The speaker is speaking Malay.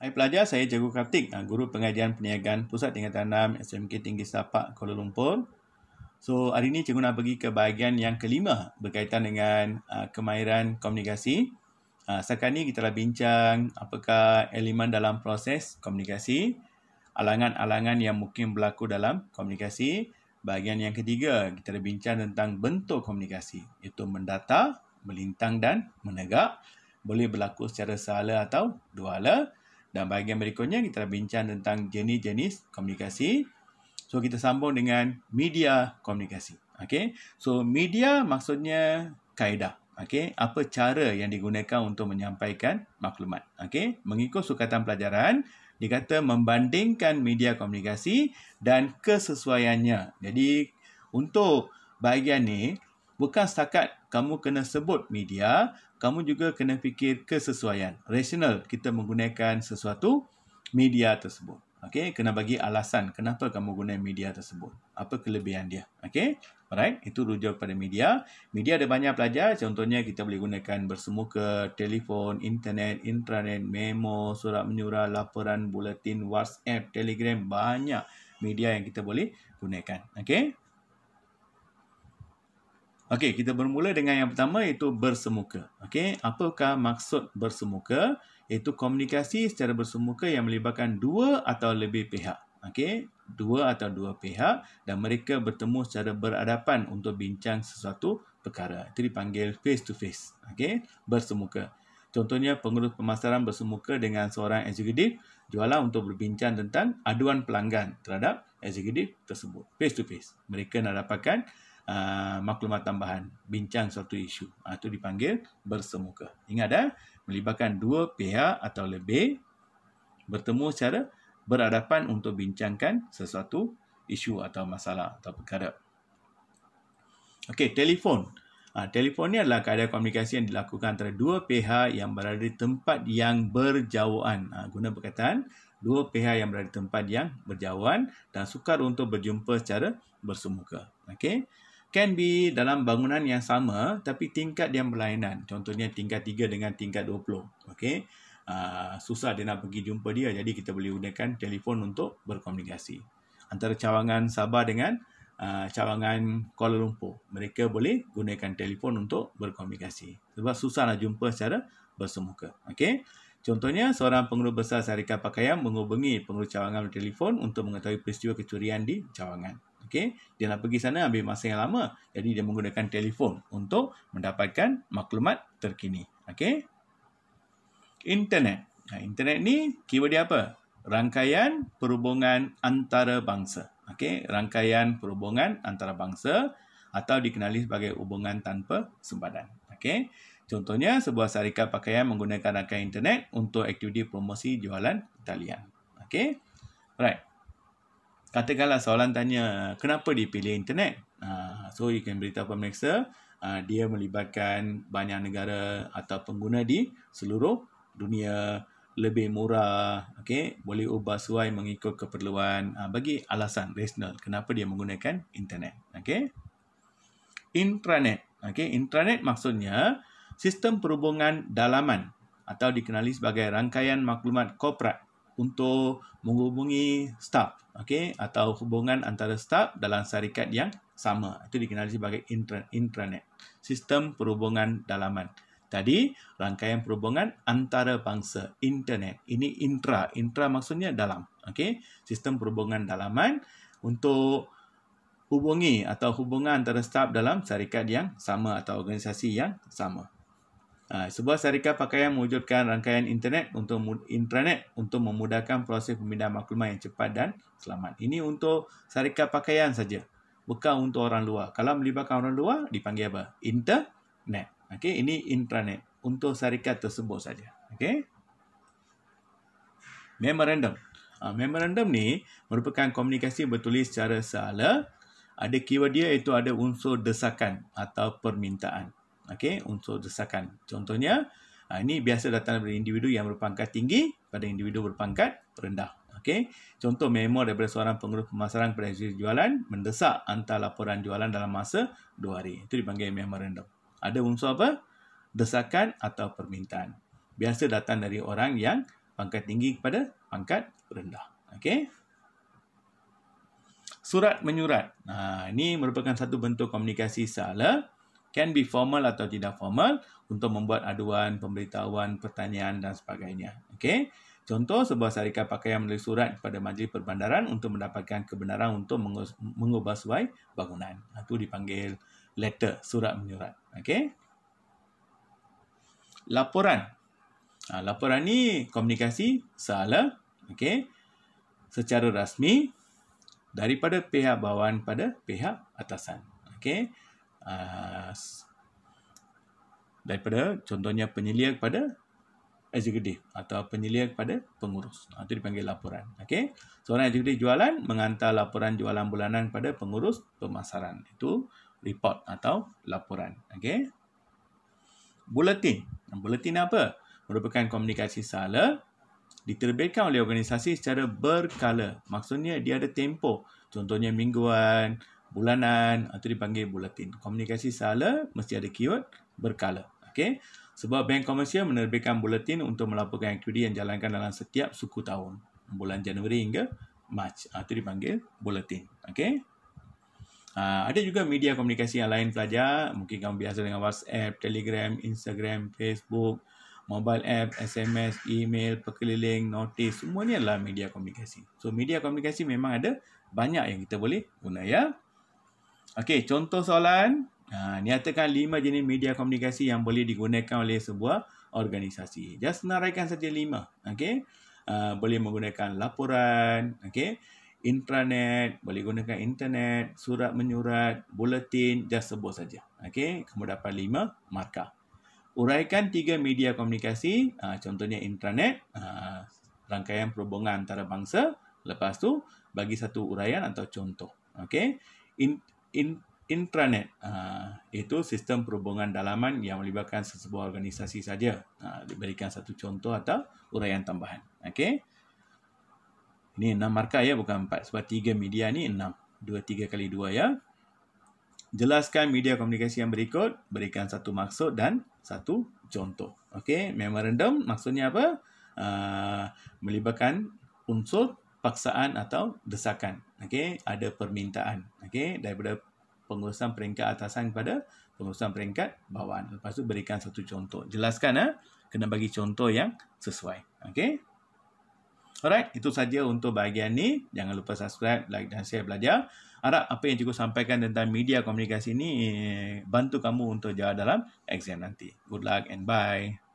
Hai pelajar, saya Cikgu Kartik, Guru Pengajian Perniagaan Pusat Tingkatan 6 SMK Tinggi Setapak, Kuala Lumpur. So, hari ini cikgu nak pergi ke bahagian yang kelima berkaitan dengan kemahiran komunikasi. Sekarang ni kita dah bincang apakah elemen dalam proses komunikasi, alangan-alangan yang mungkin berlaku dalam komunikasi. Bahagian yang ketiga, kita dah bincang tentang bentuk komunikasi, iaitu mendata, melintang dan menegak. Boleh berlaku secara sehala atau duahala. Dan bahagian berikutnya kita dah bincang tentang jenis-jenis komunikasi. So kita sambung dengan media komunikasi. Okey. So media maksudnya kaedah. Okey, apa cara yang digunakan untuk menyampaikan maklumat. Okey, mengikut sukatan pelajaran dikata membandingkan media komunikasi dan kesesuaiannya. Jadi untuk bahagian ni bukan setakat kamu kena sebut media, kamu juga kena fikir kesesuaian. Rasional kita menggunakan sesuatu media tersebut. Okey, kena bagi alasan kenapa kamu guna media tersebut. Apa kelebihan dia. Okey, alright, itu rujuk pada media. Media ada banyak pelajar, contohnya kita boleh gunakan bersemuka, telefon, internet, intranet, memo, surat menyurat, laporan, buletin, WhatsApp, Telegram, banyak media yang kita boleh gunakan. Okey. Okey, kita bermula dengan yang pertama iaitu bersemuka. Okey, apakah maksud bersemuka? Iaitu komunikasi secara bersemuka yang melibatkan dua atau lebih pihak. Okey, dua atau dua pihak dan mereka bertemu secara berhadapan untuk bincang sesuatu perkara. Itu dipanggil face to face. Okey, bersemuka. Contohnya pengurus pemasaran bersemuka dengan seorang eksekutif jualan untuk berbincang tentang aduan pelanggan terhadap eksekutif tersebut. Face to face. Mereka nak dapatkan maklumat tambahan, bincang suatu isu. Itu dipanggil bersemuka. Ingat melibatkan dua pihak atau lebih bertemu secara berhadapan untuk bincangkan sesuatu isu atau masalah atau perkara. Okey, telefon. Telefon ni adalah kaedah komunikasi yang dilakukan antara dua pihak yang berada di tempat yang berjauhan. Guna perkataan dua pihak yang berada di tempat yang berjauhan dan sukar untuk berjumpa secara bersemuka. Okey. Can be dalam bangunan yang sama tapi tingkat yang berlainan. Contohnya tingkat 3 dengan tingkat 20. Okey. Susah dia nak pergi jumpa dia, jadi kita boleh gunakan telefon untuk berkomunikasi. Antara cawangan Sabah dengan cawangan Kuala Lumpur, mereka boleh gunakan telefon untuk berkomunikasi sebab susah nak jumpa secara bersemuka. Okey. Contohnya seorang pengurus besar syarikat pakaian menghubungi pengurus cawangan bertelefon untuk mengetahui peristiwa kecurian di cawangan. Okey, dia nak pergi sana ambil masa yang lama, jadi dia menggunakan telefon untuk mendapatkan maklumat terkini. Okey. Internet. Internet ni keyword dia apa? Rangkaian perhubungan antarabangsa. Okey, rangkaian perhubungan antarabangsa atau dikenali sebagai hubungan tanpa sempadan. Okey. Contohnya sebuah syarikat pakaian menggunakan rangkaian internet untuk aktiviti promosi jualan talian. Okey. Right. Katakanlah soalan tanya, kenapa dipilih internet? So, you can beritahu pemeriksa, dia melibatkan banyak negara atau pengguna di seluruh dunia, lebih murah, okay? Boleh ubah suai mengikut keperluan, bagi alasan rasional kenapa dia menggunakan internet. Okay? Intranet. Okay? Intranet maksudnya sistem perhubungan dalaman atau dikenali sebagai rangkaian maklumat korporat untuk menghubungi staf, okey, atau hubungan antara staf dalam syarikat yang sama. Itu dikenali sebagai intranet. Sistem perhubungan dalaman. Tadi rangkaian perhubungan antarabangsa, internet. Ini intra. Intra maksudnya dalam, okey. Sistem perhubungan dalaman untuk hubungi atau hubungan antara staf dalam syarikat yang sama atau organisasi yang sama. Sebuah syarikat pakaian mewujudkan rangkaian intranet untuk memudahkan proses pemindahan maklumat yang cepat dan selamat. Ini untuk syarikat pakaian saja, bukan untuk orang luar. Kalau melibatkan orang luar dipanggil apa? Internet. Okey, ini intranet untuk syarikat tersebut saja. Okey. Memorandum. Memorandum ni merupakan komunikasi bertulis secara sehala. Ada keyword dia iaitu ada unsur desakan atau permintaan. Okey, unsur desakan. Contohnya, ini biasa datang dari individu yang berpangkat tinggi pada individu berpangkat rendah. Okey, contoh memo daripada seorang pengurus pemasaran kepada eksekutif jualan mendesak hantar laporan jualan dalam masa 2 hari. Itu dipanggil memorandum. Ada unsur apa? Desakan atau permintaan. Biasa datang dari orang yang pangkat tinggi kepada pangkat rendah. Okey. Surat menyurat. Ini merupakan satu bentuk komunikasi sehala. Can be formal atau tidak formal untuk membuat aduan, pemberitahuan, pertanyaan dan sebagainya. Okey. Contoh, sebuah syarikat pakaian menulis surat kepada Majlis Perbandaran untuk mendapatkan kebenaran untuk mengubah suai bangunan. Itu dipanggil letter, surat menyurat. Okey. Laporan. Laporan ni komunikasi sehala, okey, secara rasmi daripada pihak bawahan pada pihak atasan. Okey. Daripada contohnya penyelia kepada eksekutif atau penyelia kepada pengurus. Itu dipanggil laporan. Okey. Seorang eksekutif jualan menghantar laporan jualan bulanan pada pengurus pemasaran. Itu report atau laporan. Okey. Buletin. Buletin apa? Merupakan komunikasi sehala diterbitkan oleh organisasi secara berkala. Maksudnya dia ada tempoh. Contohnya mingguan, bulanan, itu dipanggil buletin. Komunikasi sehala mesti ada keyword berkala. Okey. Sebuah bank komersial menerbitkan buletin untuk melaporkan aktiviti yang dijalankan dalam setiap suku tahun. Bulan Januari hingga Mac. Itu dipanggil buletin. Okey. Ada juga media komunikasi yang lain pelajar. Mungkin kamu biasa dengan WhatsApp, Telegram, Instagram, Facebook, mobile app, SMS, email, perkeliling, notis. Semua ni adalah media komunikasi. So, media komunikasi memang ada banyak yang kita boleh guna, ya. Okey, contoh soalan. Nyatakan 5 jenis media komunikasi yang boleh digunakan oleh sebuah organisasi. Just senaraikan saja 5. Okey. Boleh menggunakan laporan, okey, intranet, boleh gunakan internet, surat menyurat, buletin, just sebut saja. Okey, kamu dapat 5 markah. Uraikan 3 media komunikasi, contohnya intranet, rangkaian perhubungan antarabangsa. Lepas tu bagi satu uraian atau contoh. Okey. Intranet, itu sistem perhubungan dalaman yang melibatkan sesebuah organisasi saja. Diberikan satu contoh atau uraian tambahan. Okey. Ini 6 markah, ya, bukan 4. Sebab 3 media ni 6. 3 kali 2, ya. Jelaskan media komunikasi yang berikut. Berikan satu maksud dan satu contoh. Okey. Memorandum maksudnya apa? Melibatkan unsur paksaan atau desakan. Okey. Ada permintaan. Okey. Daripada pengurusan peringkat atasan kepada pengurusan peringkat bawahan. Lepas tu berikan satu contoh. Jelaskan, kena bagi contoh yang sesuai. Okey. Alright, itu saja untuk bahagian ni. Jangan lupa subscribe, like dan share belajar. Harap apa yang cikgu sampaikan tentang media komunikasi ni bantu kamu untuk jawab dalam exam nanti. Good luck and bye.